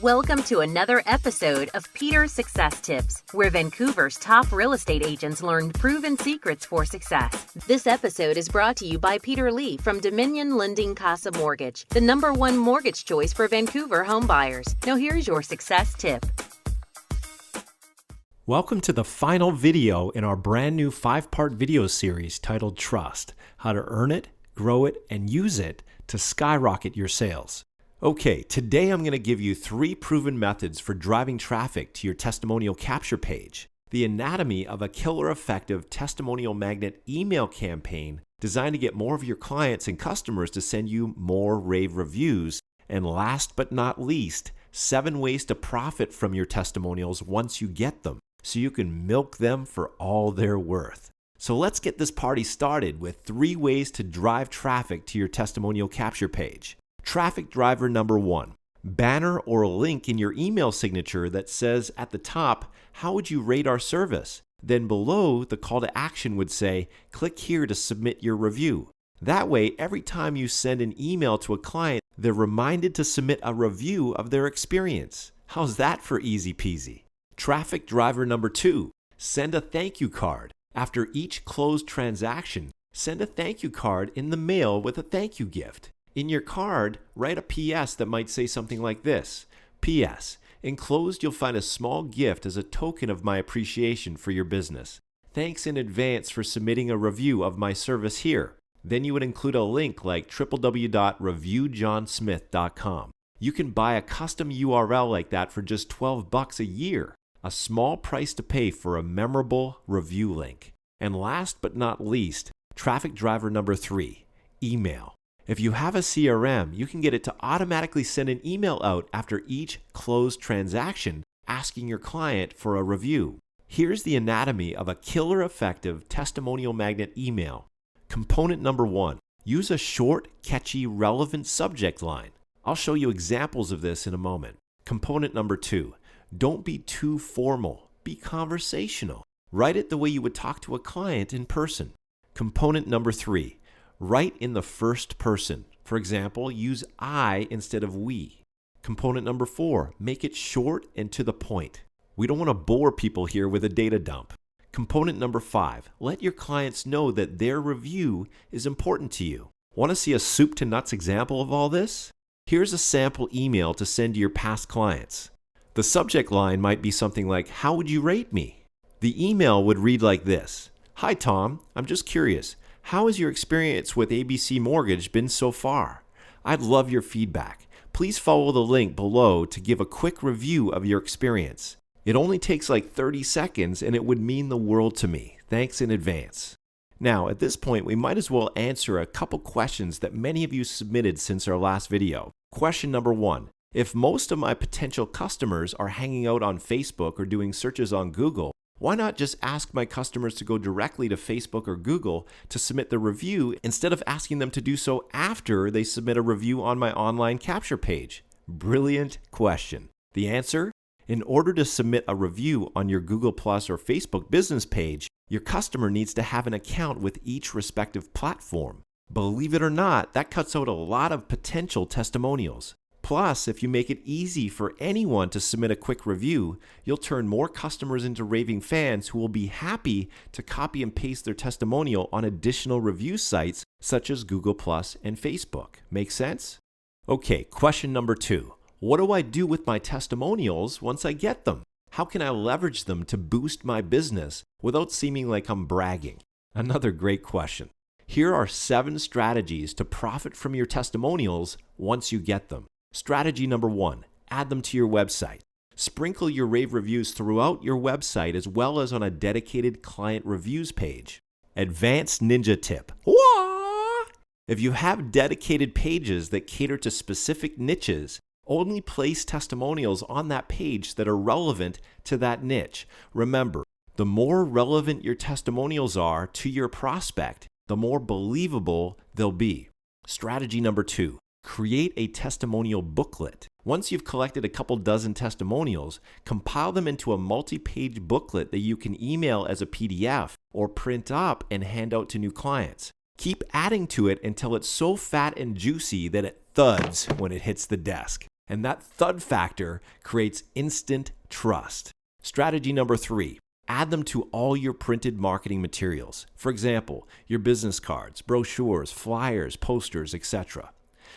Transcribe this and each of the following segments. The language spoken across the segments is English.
Welcome to another episode of Peter's Success Tips, where Vancouver's top real estate agents learn proven secrets for success. This episode is brought to you by Peter Lee from Dominion Lending Casa Mortgage, the #1 mortgage choice for Vancouver homebuyers. Now here's your success tip. Welcome to the final video in our brand new 5-part video series titled Trust: How to Earn It, Grow It, and Use It to Skyrocket Your Sales. Okay, today I'm going to give you 3 proven methods for driving traffic to your testimonial capture page. The anatomy of a killer effective testimonial magnet email campaign designed to get more of your clients and customers to send you more rave reviews. And last but not least, 7 ways to profit from your testimonials once you get them, so you can milk them for all they're worth. So let's get this party started with 3 ways to drive traffic to your testimonial capture page. Traffic driver number 1, banner or a link in your email signature that says at the top, how would you rate our service? Then below, the call to action would say, click here to submit your review. That way, every time you send an email to a client, they're reminded to submit a review of their experience. How's that for easy peasy? Traffic driver number 2, send a thank you card. After each closed transaction, send a thank you card in the mail with a thank you gift. In your card, write a PS that might say something like this: PS, enclosed you'll find a small gift as a token of my appreciation for your business. Thanks in advance for submitting a review of my service here. Then you would include a link like www.reviewjohnsmith.com. You can buy a custom URL like that for just $12 a year. A small price to pay for a memorable review link. And last but not least, traffic driver number 3, email. If you have a CRM, you can get it to automatically send an email out after each closed transaction asking your client for a review. Here's the anatomy of a killer effective testimonial magnet email. Component number 1, use a short, catchy, relevant subject line. I'll show you examples of this in a moment. Component number 2, don't be too formal, be conversational. Write it the way you would talk to a client in person. Component number 3, write in the first person. For example, use I instead of we. Component number 4, make it short and to the point. We don't want to bore people here with a data dump. Component number 5, let your clients know that their review is important to you. Want to see a soup to nuts example of all this? Here's a sample email to send to your past clients. The subject line might be something like, how would you rate me? The email would read like this: Hi Tom, I'm just curious. How has your experience with ABC Mortgage been so far? I'd love your feedback. Please follow the link below to give a quick review of your experience. It only takes like 30 seconds and it would mean the world to me. Thanks in advance. Now, at this point, we might as well answer a couple questions that many of you submitted since our last video. Question number 1. If most of my potential customers are hanging out on Facebook or doing searches on Google, why not just ask my customers to go directly to Facebook or Google to submit the review instead of asking them to do so after they submit a review on my online capture page? Brilliant question. The answer? In order to submit a review on your Google Plus or Facebook business page, your customer needs to have an account with each respective platform. Believe it or not, that cuts out a lot of potential testimonials. Plus, if you make it easy for anyone to submit a quick review, you'll turn more customers into raving fans who will be happy to copy and paste their testimonial on additional review sites such as Google Plus and Facebook. Make sense? Okay, question number 2. What do I do with my testimonials once I get them? How can I leverage them to boost my business without seeming like I'm bragging? Another great question. Here are 7 strategies to profit from your testimonials once you get them. Strategy number 1, add them to your website. Sprinkle your rave reviews throughout your website as well as on a dedicated client reviews page. Advanced ninja tip. Wah! If you have dedicated pages that cater to specific niches, only place testimonials on that page that are relevant to that niche. Remember, the more relevant your testimonials are to your prospect, the more believable they'll be. Strategy number 2. Create a testimonial booklet. Once you've collected a couple dozen testimonials, compile them into a multi-page booklet that you can email as a PDF or print up and hand out to new clients. Keep adding to it until it's so fat and juicy that it thuds when it hits the desk. And that thud factor creates instant trust. Strategy number 3, add them to all your printed marketing materials. For example, your business cards, brochures, flyers, posters, etc.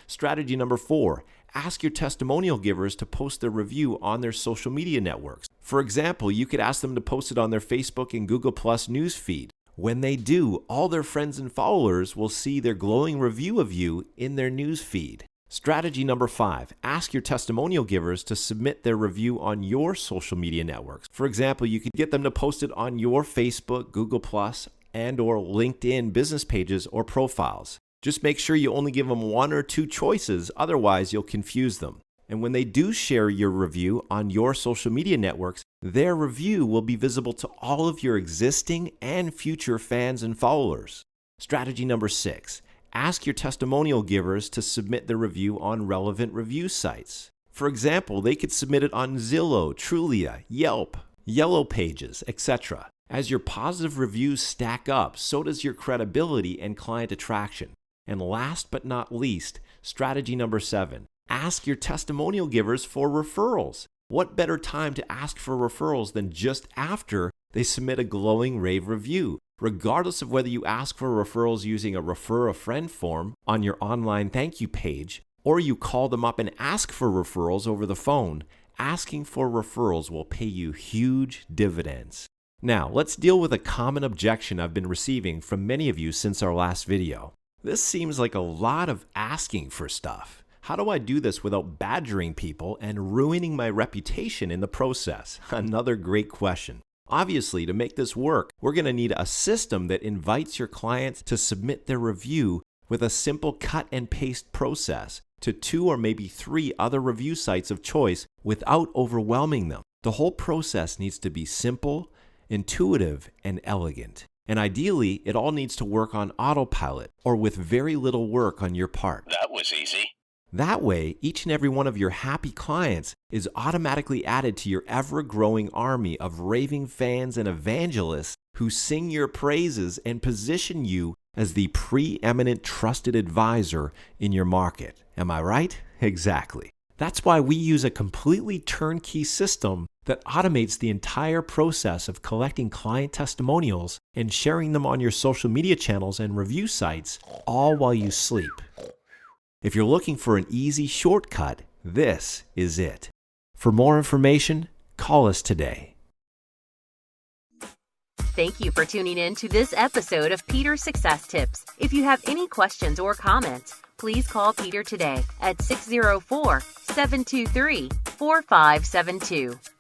Strategy number 4, ask your testimonial givers to post their review on their social media networks. For example, you could ask them to post it on their Facebook and Google Plus news feed. When they do, all their friends and followers will see their glowing review of you in their news feed. Strategy number 5, ask your testimonial givers to submit their review on your social media networks. For example, you could get them to post it on your Facebook, Google Plus, and or LinkedIn business pages or profiles. Just make sure you only give them 1 or 2 choices, otherwise you'll confuse them. And when they do share your review on your social media networks, their review will be visible to all of your existing and future fans and followers. Strategy number 6, ask your testimonial givers to submit their review on relevant review sites. For example, they could submit it on Zillow, Trulia, Yelp, Yellow Pages, etc. As your positive reviews stack up, so does your credibility and client attraction. And last but not least, strategy number 7, ask your testimonial givers for referrals. What better time to ask for referrals than just after they submit a glowing rave review? Regardless of whether you ask for referrals using a refer a friend form on your online thank you page, or you call them up and ask for referrals over the phone, asking for referrals will pay you huge dividends. Now, let's deal with a common objection I've been receiving from many of you since our last video. This seems like a lot of asking for stuff. How do I do this without badgering people and ruining my reputation in the process? Another great question. Obviously, to make this work, we're going to need a system that invites your clients to submit their review with a simple cut and paste process to 2 or maybe 3 other review sites of choice without overwhelming them. The whole process needs to be simple, intuitive, and elegant. And ideally, it all needs to work on autopilot or with very little work on your part. That was easy. That way, each and every one of your happy clients is automatically added to your ever-growing army of raving fans and evangelists who sing your praises and position you as the preeminent trusted advisor in your market. Am I right? Exactly. That's why we use a completely turnkey system that automates the entire process of collecting client testimonials and sharing them on your social media channels and review sites, all while you sleep. If you're looking for an easy shortcut, this is it. For more information, call us today. Thank you for tuning in to this episode of Peter's Success Tips. If you have any questions or comments, please call Peter today at 604-723-4572.